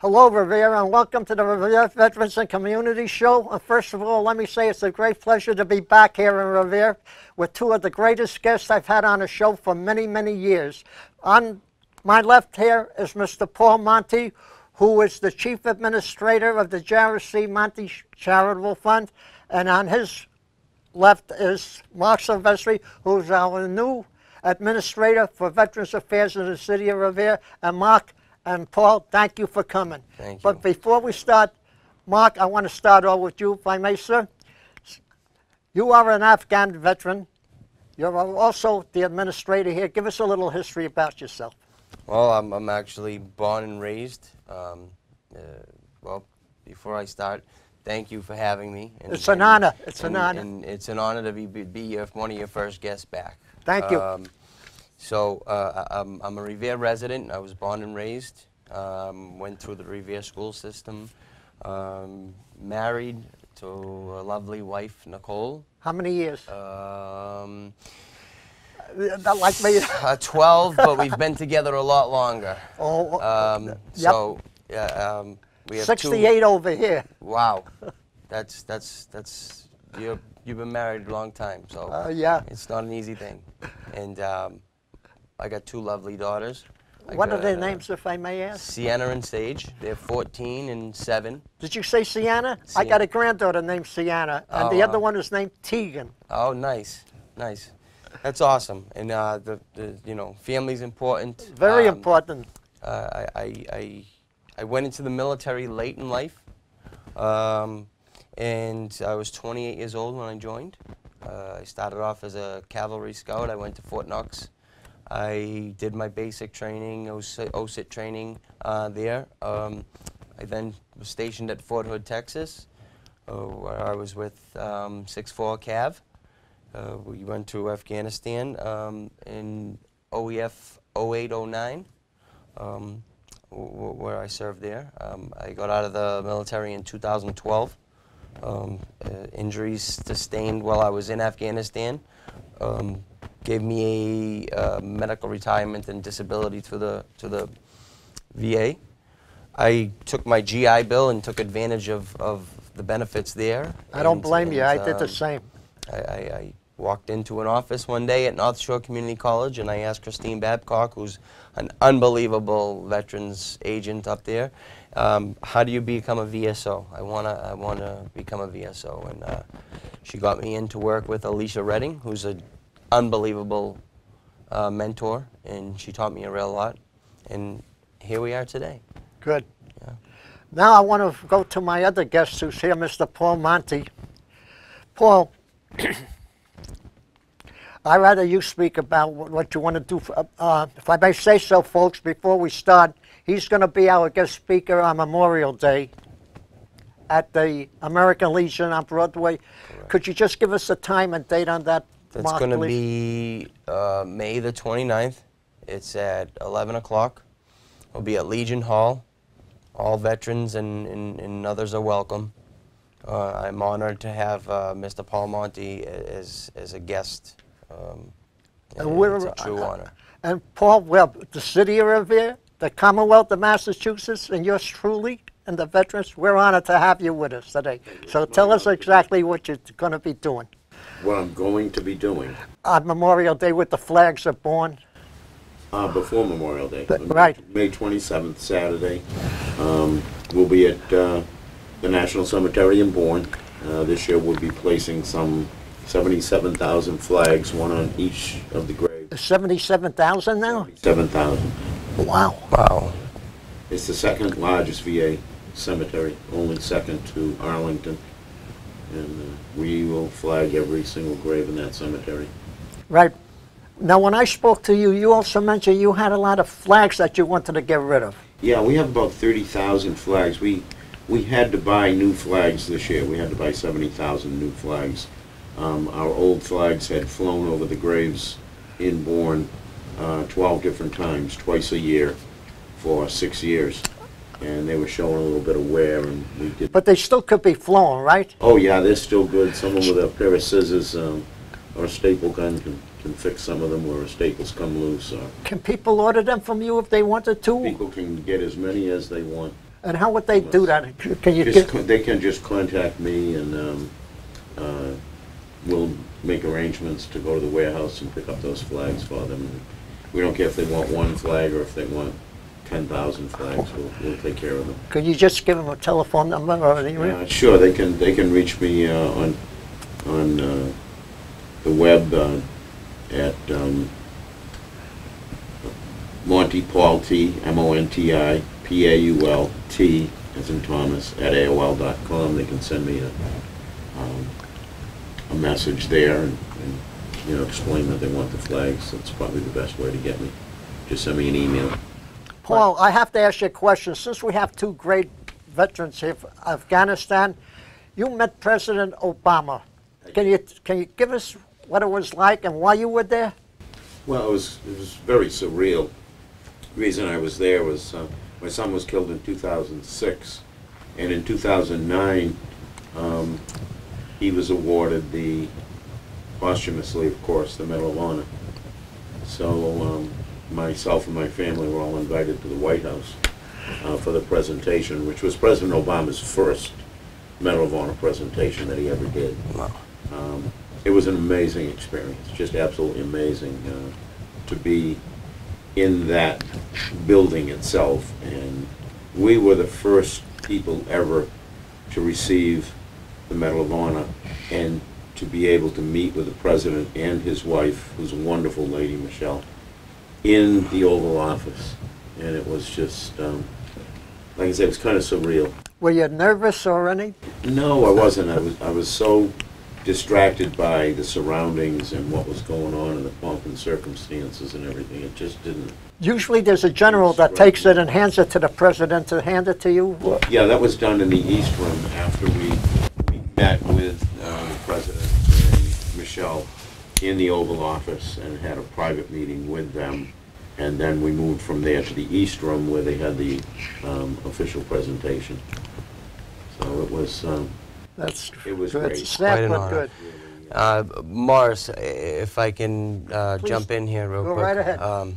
Hello, Revere, and welcome to the Revere Veterans and Community Show. And first of all, let me say it's a great pleasure to be back here in Revere with two of the greatest guests I've had on the show for many, many years. On my left here is Mr. Paul Monti, who is the Chief Administrator of the RVC Monti Charitable Fund. And on his left is Marc Silvestri, who's our new Administrator for Veterans Affairs in the City of Revere. And Marc and Paul, thank you for coming. Thank you. But before we start, Marc, I want to start off with you, if I may, sir. You are an Afghan veteran. You're also the administrator here. Give us a little history about yourself. Well, I'm actually born and raised. Well, before I start, thank you for having me. It's an honor. It's an honor. And it's an honor to be one of your first guests back. Thank you. I'm a Revere resident. I was born and raised. Went through the Revere school system. Married to a lovely wife, Nicole. How many years? Not like me. 12, but we've been together a lot longer. Oh, yep. We have 68 over here. Wow, you've been married a long time, so yeah, it's not an easy thing. And I got two lovely daughters. What are their names, if I may ask? Sienna and Sage. They're 14 and 7. Did you say Sienna? I got a granddaughter named Sienna, and the other one is named Tegan. Oh, nice, nice. That's awesome. And family's important. Very important. I went into the military late in life, and I was 28 years old when I joined. I started off as a cavalry scout. I went to Fort Knox. I did my basic training, OSIT training there. I then was stationed at Fort Hood, Texas, where I was with 6-4 Cav. We went to Afghanistan in OEF 08-09, where I served there. I got out of the military in 2012. Injuries sustained while I was in Afghanistan gave me a medical retirement and disability to the VA. I took my GI Bill and took advantage of the benefits there. I don't blame you. I did the same. I walked into an office one day at North Shore Community College, and I asked Christine Babcock, who's an unbelievable veterans agent up there, how do you become a VSO? I wanna become a VSO, and she got me in to work with Alicia Redding, who's an unbelievable mentor, and she taught me a real lot, and here we are today. Good. Yeah. Now I want to go to my other guest who's here, Mr. Paul Monti. Paul, I'd rather you speak about what you want to do. If I may say so, folks, before we start, he's going to be our guest speaker on Memorial Day at the American Legion on Broadway. Correct. Could you just give us a time and date on that, That's Marc, going to be May the 29th. It's at 11 o'clock. It'll be at Legion Hall. All veterans and others are welcome. I'm honored to have Mr. Paul Monti as a guest. It's a true honor. And Paul, well, the City of Revere, the Commonwealth of Massachusetts, and yours truly, and the veterans, we're honored to have you with us today. So tell us exactly what you're going to be doing. What I'm going to be doing? On Memorial Day with the flags are born. Before Memorial Day. Right. May 27th, Saturday. We'll be at the National Cemetery in Bourne. This year we'll be placing some 77,000 flags, one on each of the graves. 77,000 now? 77,000. Wow. Wow. It's the second largest VA cemetery, only second to Arlington. And we will flag every single grave in that cemetery. Right. Now, when I spoke to you, you also mentioned you had a lot of flags that you wanted to get rid of. Yeah, we have about 30,000 flags. We had to buy new flags this year. We had to buy 70,000 new flags. Our old flags had flown over the graves in Bourne 12 different times, twice a year, for 6 years. And they were showing a little bit of wear, and we did. But they still could be flown, right? Oh yeah, they're still good. Some of them with a pair of scissors or a staple gun can fix some of them where a staples come loose. Can people order them from you if they wanted to? People can get as many as they want. And how would they do that? Can you They can just contact me, and we'll make arrangements to go to the warehouse and pick up those flags for them. We don't care if they want one flag or if they want 10,000 flags. We'll take care of them. Could you just give them a telephone number or an email? Sure, they can reach me on the web at Monti Paul T, Monti Pault, as in Thomas, at AOL.com. They can send me a message there and explain that they want the flags. That's probably the best way to get me. Just send me an email. Paul, I have to ask you a question. Since we have two great veterans here from Afghanistan, you met President Obama. Can you give us what it was like and why you were there? Well, it was very surreal. The reason I was there was my son was killed in 2006, and in 2009 he was awarded posthumously, of course, the Medal of Honor. So myself and my family were all invited to the White House for the presentation, which was President Obama's first Medal of Honor presentation that he ever did. Wow. It was an amazing experience, just absolutely amazing to be in that building itself. And we were the first people ever to receive the Medal of Honor and to be able to meet with the President and his wife, who's a wonderful lady, Michelle, in the Oval Office. And it was just, like I said, it was kind of surreal. Were you nervous or any? No, I wasn't. I was so distracted by the surroundings and what was going on and the pomp and circumstances and everything. It just didn't. Usually there's a general that takes it and hands it to the president to hand it to you. Yeah, that was done in the East Room after we met with the President and Michelle in the Oval Office and had a private meeting with them. And then we moved from there to the East Room where they had the official presentation. So it was Good. great. Sad but good. Morris, if I can jump in here real quick. Go right ahead.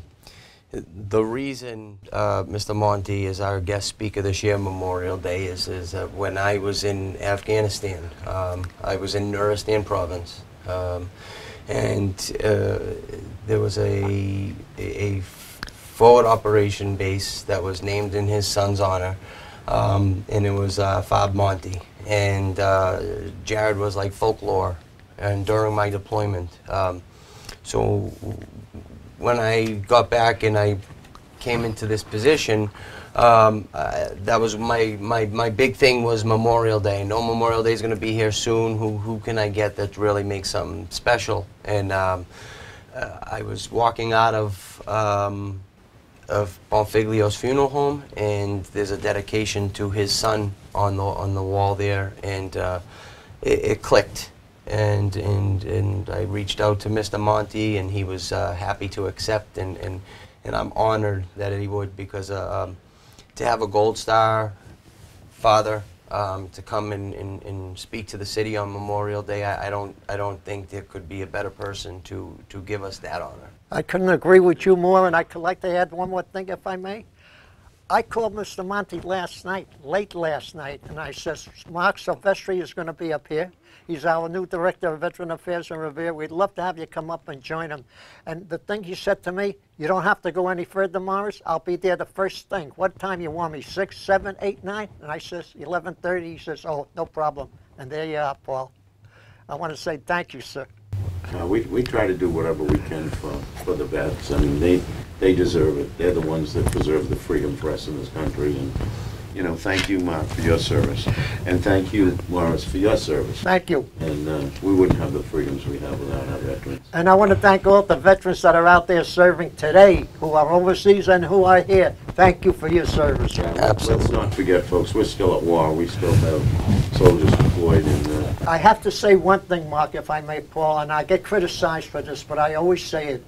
The reason Mr. Monti is our guest speaker this year, Memorial Day, is that when I was in Afghanistan, I was in Nuristan province, and there was a forward operation base that was named in his son's honor, and it was Fab Monti. And Jared was like folklore, and during my deployment. So when I got back and I came into this position, that was my big thing was Memorial Day. No, Memorial Day is going to be here soon. Who can I get that really makes something special? And I was walking out of Bonfiglio's funeral home, and there's a dedication to his son on the wall there, and it clicked. And I reached out to Mr. Monti, and he was happy to accept, and I'm honored that he would, because to have a Gold Star father to come and speak to the city on Memorial Day, I don't think there could be a better person to give us that honor. I couldn't agree with you more, and I'd like to add one more thing, if I may. I called Mr. Monti last night, late last night, and I said, Marc Silvestri is going to be up here. He's our new Director of Veteran Affairs in Revere. We'd love to have you come up and join him. And the thing he said to me, you don't have to go any further, Morris. I'll be there the first thing. What time you want me, 6, 7, 8, 9? And I says, 11:30. He says, oh, no problem. And there you are, Paul. I want to say thank you, sir. We try to do whatever we can for the vets. I mean, they deserve it. They're the ones that preserve the freedom for us in this country. And, you know, thank you, Marc, for your service. And thank you, Morris, for your service. Thank you. And we wouldn't have the freedoms we have without our veterans. And I want to thank all the veterans that are out there serving today, who are overseas and who are here. Thank you for your service. Absolutely. Let's not forget, folks, we're still at war. We still have soldiers deployed. And I have to say one thing, Marc, if I may, Paul, and I get criticized for this, but I always say it.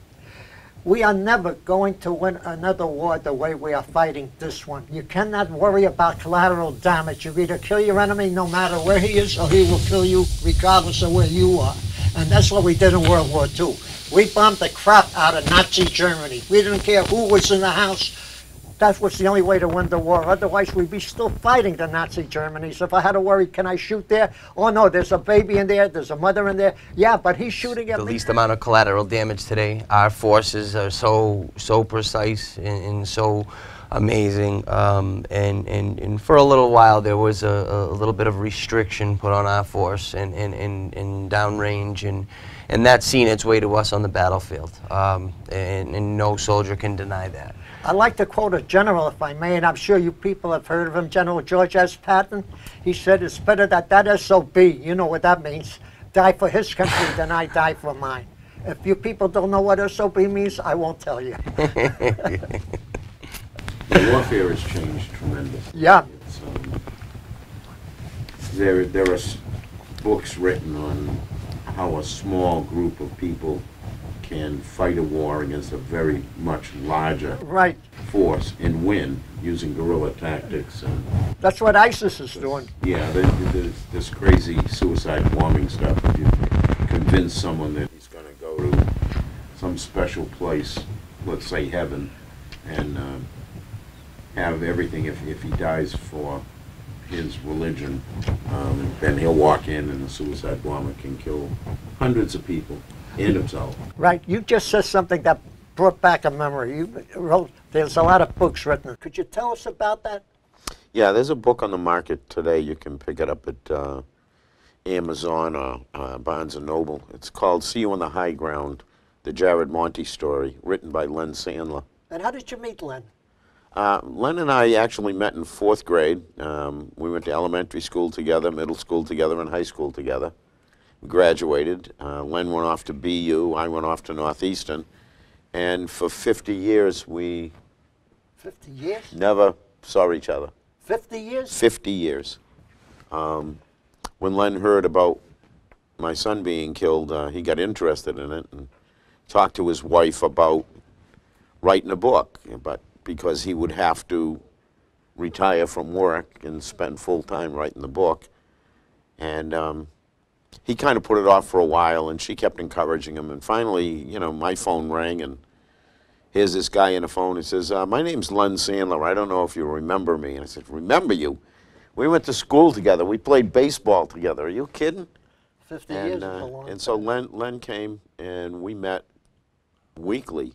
We are never going to win another war the way we are fighting this one. You cannot worry about collateral damage. You either kill your enemy no matter where he is, or he will kill you regardless of where you are. And that's what we did in World War II. We bombed the crap out of Nazi Germany. We didn't care who was in the house. That was the only way to win the war. Otherwise, we'd be still fighting the Nazi Germans. If I had to worry, can I shoot there? Oh, no, there's a baby in there. There's a mother in there. Yeah, but he's shooting at me. The least amount of collateral damage today. Our forces are so precise and so amazing. And for a little while, there was a little bit of restriction put on our force and downrange. And that's seen its way to us on the battlefield. And no soldier can deny that. I like to quote a general, if I may, and I'm sure you people have heard of him, General George S. Patton. He said, it's better that SOB, you know what that means, die for his country than I die for mine. If you people don't know what SOB means, I won't tell you. The warfare has changed tremendously. Yeah. It's, there are books written on how a small group of people can fight a war against a very much larger force and win using guerrilla tactics. And that's what ISIS is doing. Yeah, there's this crazy suicide bombing stuff. If you convince someone that he's going to go to some special place, let's say heaven, and have everything, if he dies for his religion, then he'll walk in and the suicide bomber can kill hundreds of people and himself. Right. You just said something that brought back a memory. You wrote, there's a lot of books written. Could you tell us about that? Yeah, there's a book on the market today. You can pick it up at Amazon or Barnes & Noble. It's called See You on the High Ground, the Jared Monti story, written by Len Sandler. And how did you meet Len? Len and I actually met in 4th grade. We went to elementary school together, middle school together, and high school together. We graduated. Len went off to BU. I went off to Northeastern. And for 50 years, we 50 years? Never saw each other. 50 years? 50 years. When Len heard about my son being killed, he got interested in it and talked to his wife about writing a book, but because he would have to retire from work and spend full time writing the book. And he kind of put it off for a while, and she kept encouraging him. And finally, you know, my phone rang, and here's this guy on the phone. He says, my name's Len Sandler. I don't know if you remember me. And I said, remember you? We went to school together. We played baseball together. Are you kidding? 50 years is a long time. And so Len came, and we met weekly.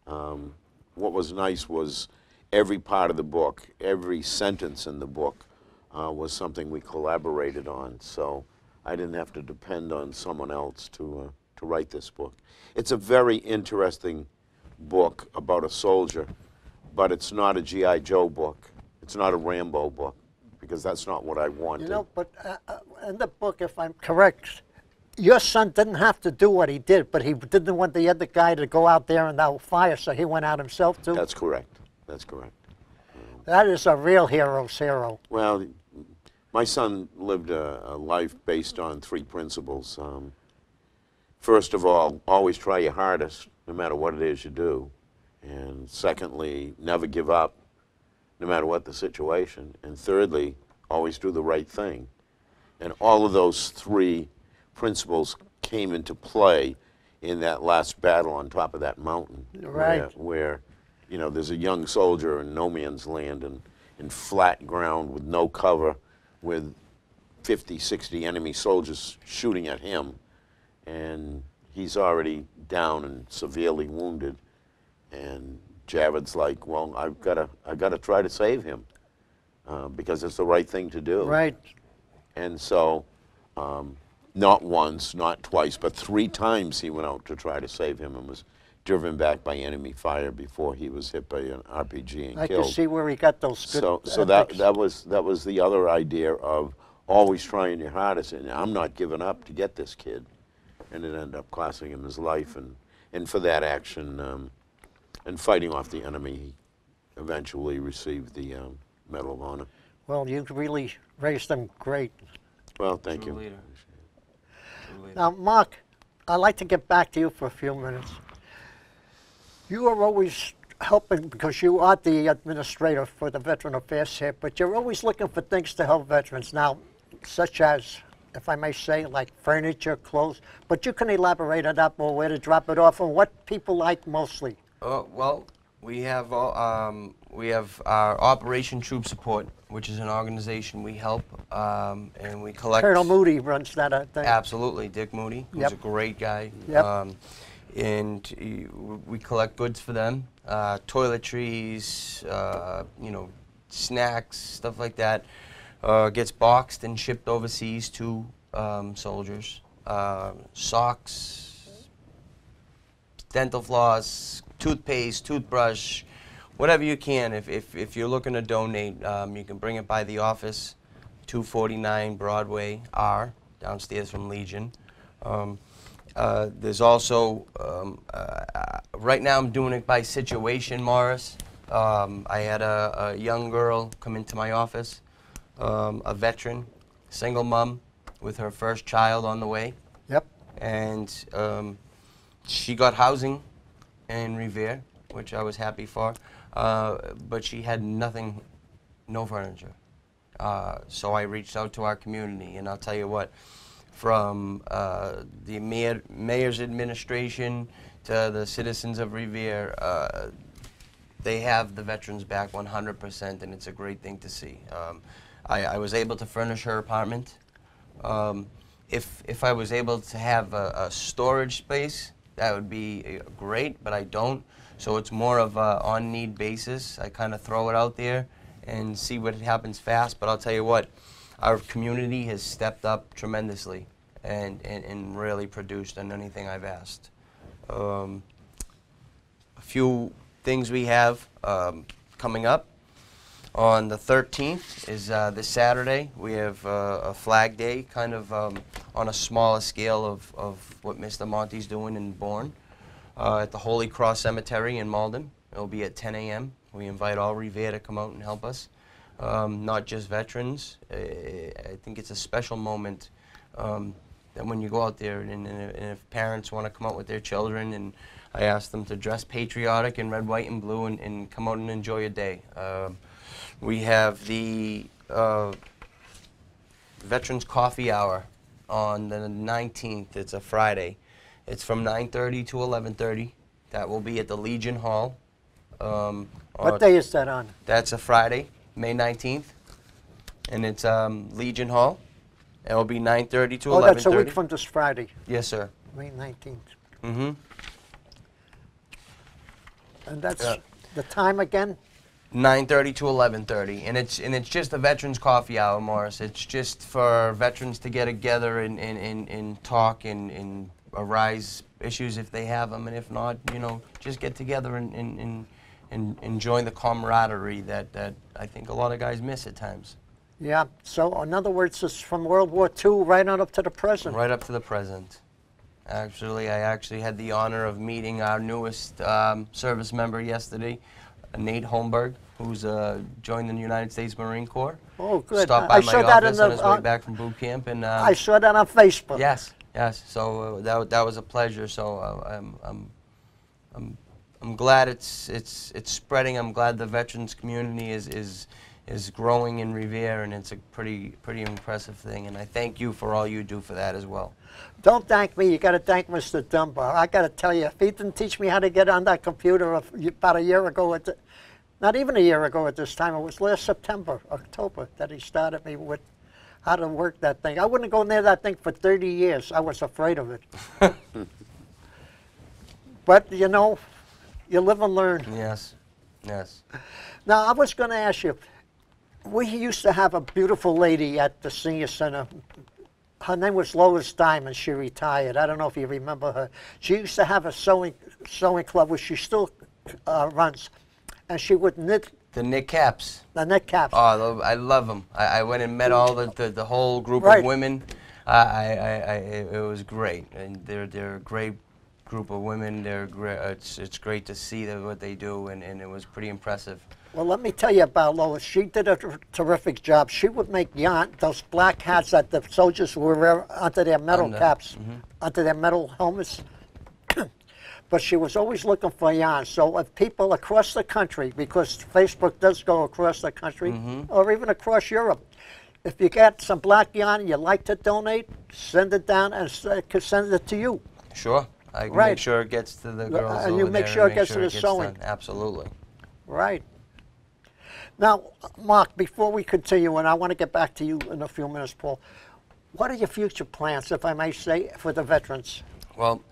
What was nice was every part of the book, every sentence in the book was something we collaborated on. So I didn't have to depend on someone else to write this book. It's a very interesting book about a soldier, but it's not a G.I. Joe book. It's not a Rambo book, because that's not what I wanted. You know, but in the book, if I'm correct, your son didn't have to do what he did, but he didn't want the other guy to go out there and fire, so he went out himself too? That's correct. That's correct. That is a real hero's hero. Well, my son lived a life based on 3 principles. First of all, always try your hardest, no matter what it is you do. And secondly, never give up, no matter what the situation. And thirdly, always do the right thing. And all of those 3 principles came into play in that last battle on top of that mountain. Right. Where you know, there's a young soldier in no man's land and in flat ground with no cover, with 50, 60 enemy soldiers shooting at him, and he's already down and severely wounded. And Jared's like, well, I've got to try to save him because it's the right thing to do. Right. And so, not once, not twice, but 3 times he went out to try to save him and was driven back by enemy fire before he was hit by an RPG and I killed. can see where he got those good So that was the other idea of always trying your hardest, and I'm not giving up to get this kid. And it ended up costing him his life, and for that action and fighting off the enemy, he eventually received the Medal of Honor. Well, you really raised them great. Well, thank you. Leader. Now, Marc, I'd like to get back to you for a few minutes. You are always helping, because you are the administrator for the Veteran Affairs here, but you're always looking for things to help veterans now, such as, if I may say, like furniture, clothes, but you can elaborate on that more, where to drop it off, and what people like mostly. Well, We have our Operation Troop Support, which is an organization we help, and we collect. Colonel Moody runs that, I think. Absolutely, Dick Moody, who's Yep. a great guy. Yep. And we collect goods for them, toiletries, you know, snacks, stuff like that. Gets boxed and shipped overseas to soldiers. Socks, dental floss, toothpaste, toothbrush, whatever you can. If you're looking to donate, you can bring it by the office, 249 Broadway R, downstairs from Legion. There's also, right now I'm doing it by situation, Morris. I had a young girl come into my office, a veteran, single mom with her first child on the way. Yep. And she got housing in Revere, which I was happy for, but she had nothing, no furniture. So I reached out to our community, and I'll tell you what, from the mayor's administration to the citizens of Revere, they have the veterans back 100%, and it's a great thing to see. I was able to furnish her apartment. If I was able to have a storage space, that would be great, but I don't. So it's more of a on-need basis. I kind of throw it out there and see what happens fast. But I'll tell you what, our community has stepped up tremendously and really produced on anything I've asked. A few things we have coming up. On the 13th is this Saturday. We have a Flag Day, kind of on a smaller scale of what Mr. Monti's doing in Bourne, at the Holy Cross Cemetery in Malden. It'll be at 10 a.m. We invite all Revere to come out and help us, not just veterans. I think it's a special moment that when you go out there, and if parents want to come out with their children, and I ask them to dress patriotic in red, white, and blue and come out and enjoy a day. We have the Veterans Coffee Hour on the 19th. It's a Friday. It's from 9:30 to 11:30. That will be at the Legion Hall. What day is that on? That's a Friday, May 19th. And it's Legion Hall. It will be 9:30 to 11:30. Oh, that's a week from this Friday, Yes, sir. May 19th. Mm-hmm. And that's the time again? 9:30 to 11:30, and it's just a veterans coffee hour, Morris. It's just for veterans to get together and talk and arise issues if they have them, and if not, you know, just get together and enjoy the camaraderie that I think a lot of guys miss at times. Yeah. So in other words, it's from World War II right on up to the present. Right up to the present. Actually, I actually had the honor of meeting our newest service member yesterday, Nate Holmberg, who's joined the United States Marine Corps. Oh, good. Stopped by I my saw that office in on the, his way back from boot camp, and I saw that on Facebook. yes, yes. So that was a pleasure. So I'm glad it's spreading. I'm glad the veterans community is growing in Revere, and it's a pretty impressive thing. And I thank you for all you do for that as well. Don't thank me. You got to thank Mr. Dunbar. I got to tell you, if he didn't teach me how to get on that computer about a year ago, not even a year ago at this time, it was last September, October, that he started me with how to work that thing. I wouldn't go near that thing for 30 years. I was afraid of it. But, you know, you live and learn. Yes, yes. Now, I was going to ask you, we used to have a beautiful lady at the senior center. Her name was Lois Diamond. She retired. I don't know if you remember her. She used to have a sewing club, which she still runs, and she would knit. The knit caps. The knit caps. Oh, I love them. I went and met all the whole group Right. of women. It was great, and they're a great group of women. They're great. It's great to see what they do, and it was pretty impressive. Well, let me tell you about Lois. She did a terrific job. She would make yarn, those black hats that the soldiers would wear onto their metal caps, onto their metal helmets. But she was always looking for yarn. So if people across the country, because Facebook does go across the country, or even across Europe, if you got some black yarn and you'd like to donate, send it down and send it to you. Sure. I can Right. make sure it gets to the girls And over you make there sure and it gets to the gets sewing. done. Absolutely. Right. Now, Mark, before we continue, and I want to get back to you in a few minutes, Paul, what are your future plans, if I may say, for the veterans? Well,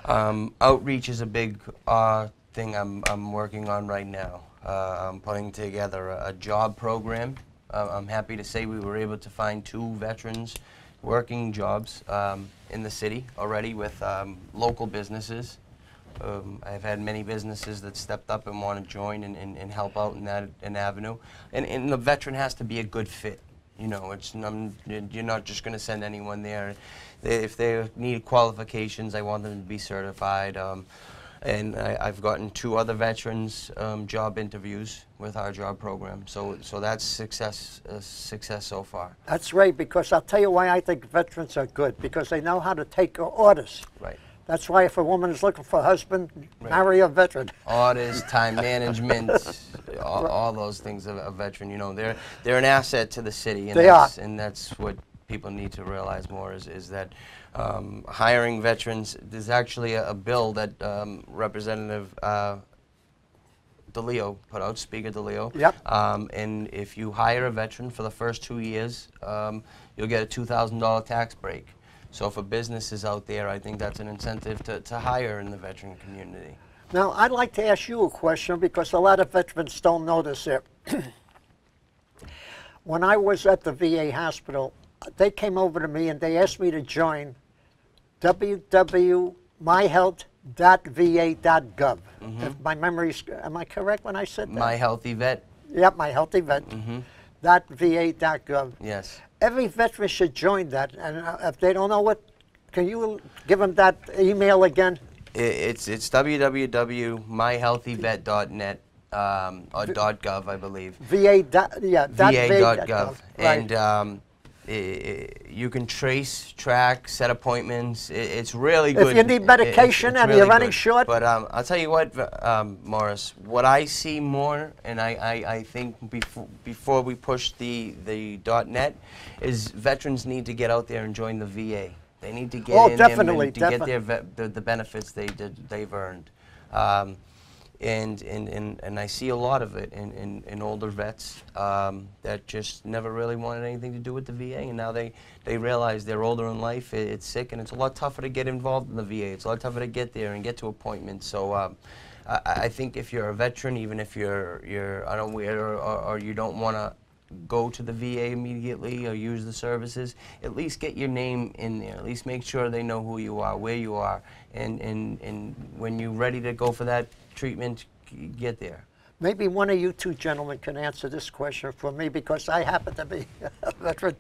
outreach is a big thing I'm working on right now. I'm putting together a job program. I'm happy to say we were able to find 2 veterans working jobs in the city already with local businesses. I've had many businesses that stepped up and want to join and help out in that avenue. And the veteran has to be a good fit. You know, you're not just going to send anyone there. If they need qualifications, I want them to be certified. And I've gotten 2 other veterans job interviews with our job program. So that's success so far. That's right, because I'll tell you why I think veterans are good, because they know how to take orders. Right. That's why if a woman is looking for a husband, marry a veteran. Orders, time management, all those things of a veteran. You know, they're an asset to the city, and and that's what people need to realize more is that hiring veterans. There's actually a bill that Representative DeLeo put out, Speaker DeLeo. Yep. And if you hire a veteran for the first 2 years, you'll get a $2,000 tax break. So if a business is out there, I think that's an incentive to hire in the veteran community. Now, I'd like to ask you a question, because a lot of veterans don't know this here. When I was at the VA hospital, they came over to me and they asked me to join www.myhealth.va.gov. If my memory's, am I correct when I said that? My Healthy Vet? Yep, My Healthy Vet. .va.gov. Yes. Every veteran should join that, and if they don't know what, can you give them that email again? It's www.myhealthyvet.net or .gov, I believe. va.gov. Right. And you can track, set appointments. It's really good. If you need medication and really you're running good. short. But I'll tell you what, Morris, what I see more, and I think before we push the .net, is veterans need to get out there and join the VA. They need to get in definitely, to get the benefits they've earned. And I see a lot of it in older vets that just never really wanted anything to do with the VA, and now they realize they're older in life, it's sick, and it's a lot tougher to get involved in the VA. It's a lot tougher to get there and get to appointments. So I think if you're a veteran, even if you're unaware or you don't want to go to the VA immediately or use the services, at least get your name in there. At least make sure they know who you are, where you are, and when you're ready to go for that treatment, get there. Maybe one of you 2 gentlemen can answer this question for me, because I happen to be a veteran,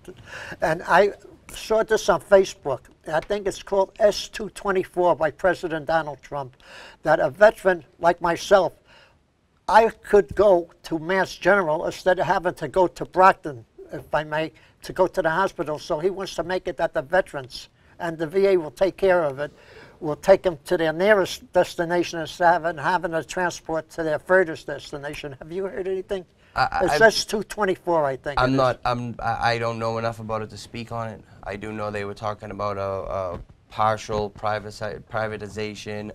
and I saw this on Facebook. I think it's called S224 by President Donald Trump, that a veteran like myself, I could go to Mass General instead of having to go to Brockton, if I may, to go to the hospital. So he wants to make it that the veterans and the VA will take care of it, will take them to their nearest destination instead of having to transport to their furthest destination. Have you heard anything? It says 224, I think. I don't know enough about it to speak on it. I do know they were talking about a partial privatization,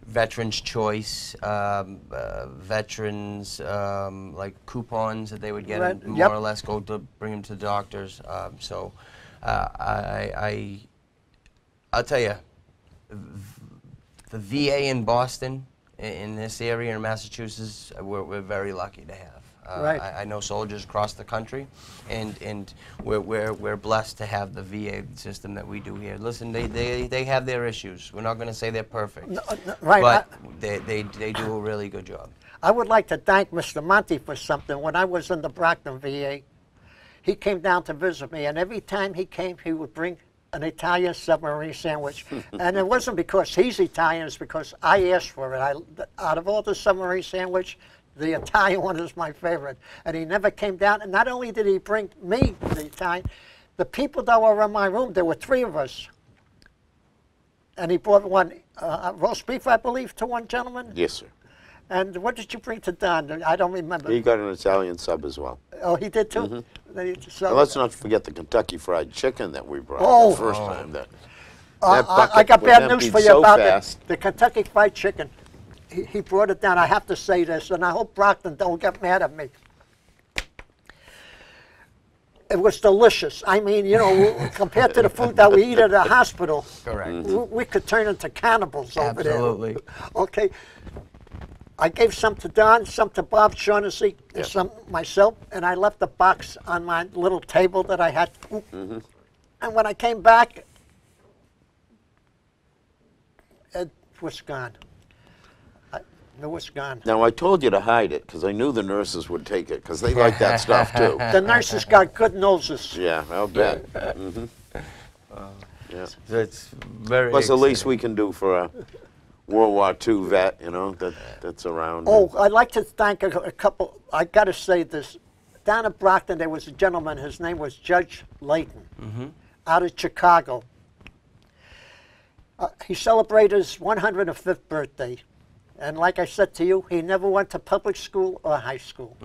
veterans choice, veterans like coupons that they would get, and more or less go to bring them to the doctors. I'll tell you, the VA in Boston, in this area in Massachusetts, we're very lucky to have. I know soldiers across the country, and we're blessed to have the VA system that we do here. Listen, they have their issues. We're not going to say they're perfect, but they do a really good job. I would like to thank Mr. Monti for something. When I was in the Brockton VA, he came down to visit me, and every time he came, he would bring an Italian submarine sandwich. And it wasn't because he's Italian, it's because I asked for it. Out of all the submarine sandwich, the Italian one is my favorite. And he never came down. And not only did he bring me the Italian, the people that were in my room, there were 3 of us. And he brought one roast beef, I believe, to one gentleman. Yes, sir. And what did you bring to Don? I don't remember. He got an Italian sub as well. Oh, he did too? Mm-hmm. So let's not forget the Kentucky Fried Chicken that we brought the first time. That I got bad news for you about the Kentucky Fried Chicken. he brought it down. I have to say this, and I hope Brockton don't get mad at me. It was delicious. I mean, you know, compared to the food that we eat at the hospital, Correct. we could turn into cannibals over there. Absolutely. Okay. I gave some to Don, some to Bob Shaughnessy, and some myself, and I left the box on my little table that I had. And when I came back, it was gone. It was gone. Now, I told you to hide it because I knew the nurses would take it because they like that stuff too. The nurses got good noses. Yeah, I'll bet. Yeah. That's very What's the least exciting. we can do for a World War II vet, you know, that's around? Oh, I'd like to thank a couple. I got to say this. Down at Brockton, there was a gentleman. His name was Judge Layton, out of Chicago. He celebrated his 105th birthday. And like I said to you, he never went to public school or high school.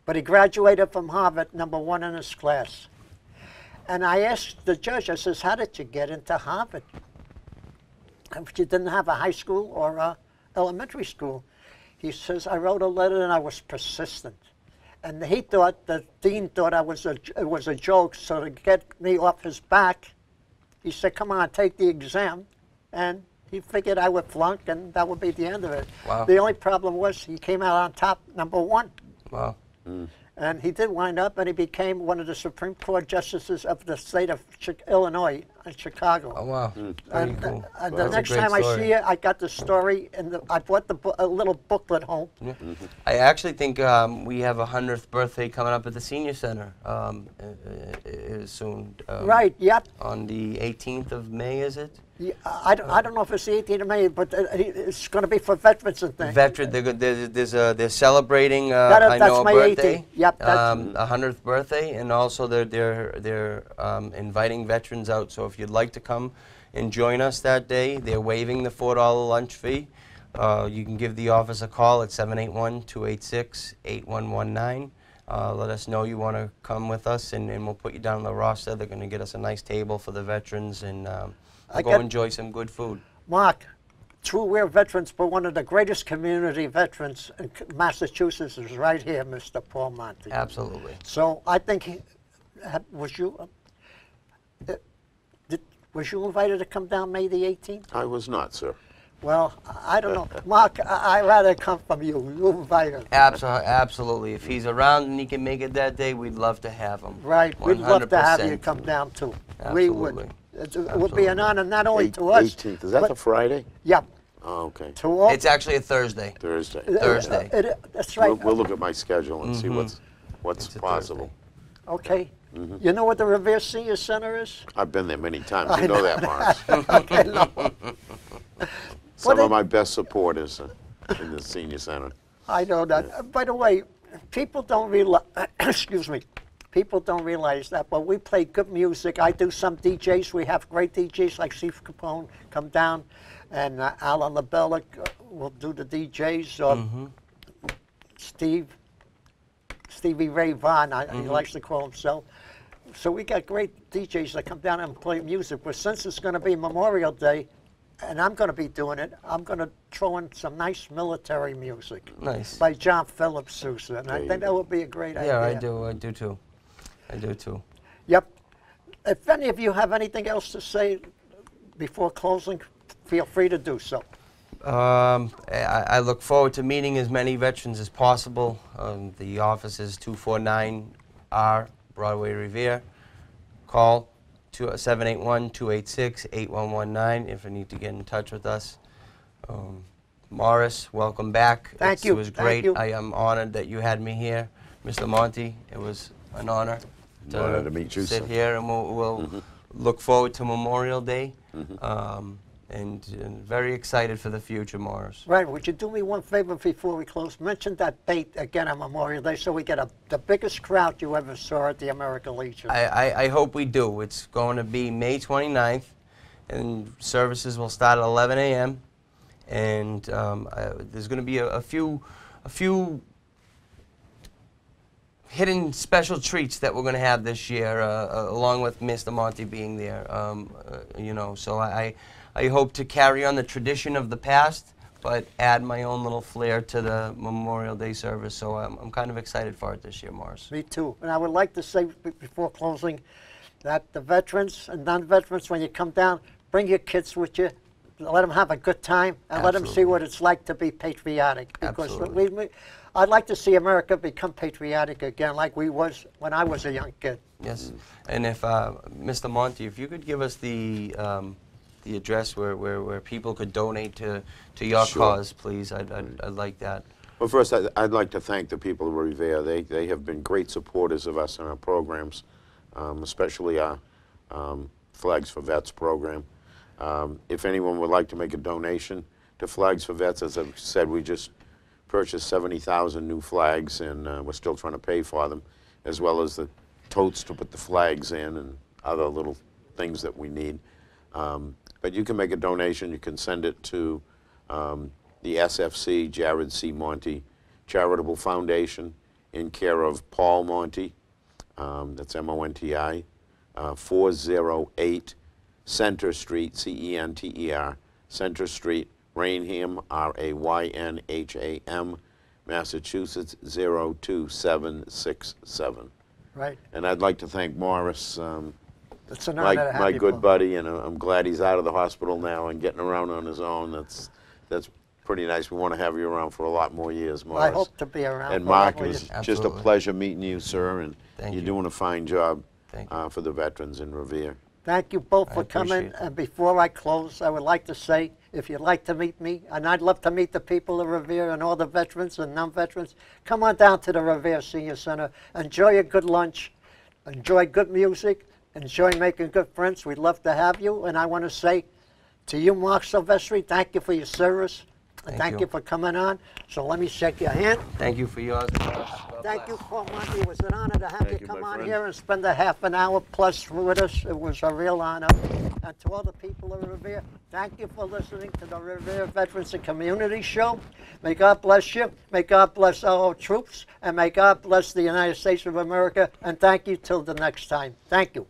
But he graduated from Harvard, #1 in his class. And I asked the judge, I says, how did you get into Harvard? If you didn't have a high school or a elementary school. He says, I wrote a letter and I was persistent. And he thought, the dean thought it was a joke, so to get me off his back, he said, come on, take the exam. And he figured I would flunk, and that would be the end of it. Wow. The only problem was he came out on top, #1. Wow. And he did wind up, and he became one of the Supreme Court justices of the state of Illinois in Chicago. Oh, wow. Very And, cool. and Well, the that's a next great time I story. see it, I got the story, and I bought a little booklet home. Yeah. I actually think we have a 100th birthday coming up at the Senior Center soon. Right, yep. On the 18th of May, is it? Yeah, I don't know if it's the 18th of May, but it's going to be for veterans and things. Veteran, they're celebrating. That's I know my a birthday. 18th. Yep, that's- 100th birthday, and also they're inviting veterans out. So if you'd like to come and join us that day, they're waiving the $4 lunch fee. You can give the office a call at 781-286-8119. Let us know you want to come with us, and we'll put you down on the roster. They're going to get us a nice table for the veterans, and we'll go enjoy some good food. Mark, true, we're veterans, but one of the greatest community veterans in Massachusetts is right here, Mr. Paul Monti. Absolutely. So I think was you invited to come down May the 18th? I was not, sir. Well, I don't know. Mark, I'd rather come from you. You invite him. Absolutely. If he's around and he can make it that day, we'd love to have him. Right. We'd love to have you 100%. come down too. Absolutely. We would. It would be an honor not only to us. 18th, is that but- the Friday? Yeah. Oh, okay. To all. It's actually a Thursday. Thursday. Thursday. That's right. We'll look at my schedule and see what's It's a possible. Okay. You know what the Revere Senior Center is? I've been there many times. I You know know that, Mark. Okay, no. Some Well, of my best supporters in the senior center. I know that. By the way, people don't realize, excuse me, people don't realize that, but we play good music. I do some DJs. We have great DJs like Steve Capone come down, and Alan LaBella will do the DJs. Stevie Ray Vaughan, he likes to call himself. So we got great DJs that come down and play music. But since it's going to be Memorial Day, and I'm going to be doing it, I'm going to throw in some nice military music. Nice. By John Philip Sousa, and I There think you that would be a great idea. Yeah, I do too. I do too. Yep. If any of you have anything else to say before closing, feel free to do so. I look forward to meeting as many veterans as possible. The office is 249R Broadway Revere. Call 781-286-8119 if you need to get in touch with us. Morris, welcome back. Thank you. It was Thank great. you. I am honored that you had me here. Mr. Monti, it was an honor Honor to meet you, sit sir. here, and we'll look forward to Memorial Day. And very excited for the future, Morris. Right, would you do me one favor before we close? Mention that date again on Memorial Day so we get the biggest crowd you ever saw at the American Legion. I hope we do. It's going to be May 29th, and services will start at 11 a.m. And there's going to be a few hidden special treats that we're going to have this year, along with Mr. Monti being there. You know, so I hope to carry on the tradition of the past, but add my own little flair to the Memorial Day service. So I'm kind of excited for it this year, Morris. Me too. And I would like to say before closing that the veterans and non-veterans, when you come down, bring your kids with you. Let them have a good time and let them see what it's like to be patriotic. Because I'd like to see America become patriotic again like we was when I was a young kid. Yes. And if, Mr. Monti, if you could give us the address where people could donate to your cause, please, I'd like that. Well, first, I'd like to thank the people of Revere. They have been great supporters of us in our programs, especially our Flags for Vets program. If anyone would like to make a donation to Flags for Vets, as I've said, we just purchased 70,000 new flags, and we're still trying to pay for them, as well as the totes to put the flags in and other little things that we need. But you can make a donation. You can send it to the SFC, Jared C. Monti Charitable Foundation, in care of Paul Monti, that's M-O-N-T-I, 408 Center Street, C-E-N-T-E-R, Center Street, Raynham, R-A-Y-N-H-A-M, Massachusetts, 02767. Right. And I'd like to thank Morris, It's an honor to have my you good both. buddy, and I'm glad he's out of the hospital now and getting around on his own. That's pretty nice. We want to have you around for a lot more years, Morris. Well, I hope to be around. And for a lot Mark, more it was years. just a Absolutely. pleasure meeting you, sir, and Thank you're you. doing a fine job Thank for the veterans in Revere. Thank you both I for coming. appreciate it. And before I close, I would like to say, if you'd like to meet me, and I'd love to meet the people of Revere and all the veterans and non-veterans, come on down to the Revere Senior Center. Enjoy a good lunch. Enjoy good music. Enjoy making good friends. We'd love to have you. And I want to say to you, Marc Silvestri, thank you for your service. And thank you for coming on. So let me shake your hand. Thank you for yours. Thank you, Paul Monti. It was an honor to have Thank you you, come my on friend. here and spend a half an hour plus with us. It was a real honor. And to all the people of Revere, thank you for listening to the Revere Veterans and Community Show. May God bless you. May God bless our troops. And may God bless the United States of America. And thank you till the next time. Thank you.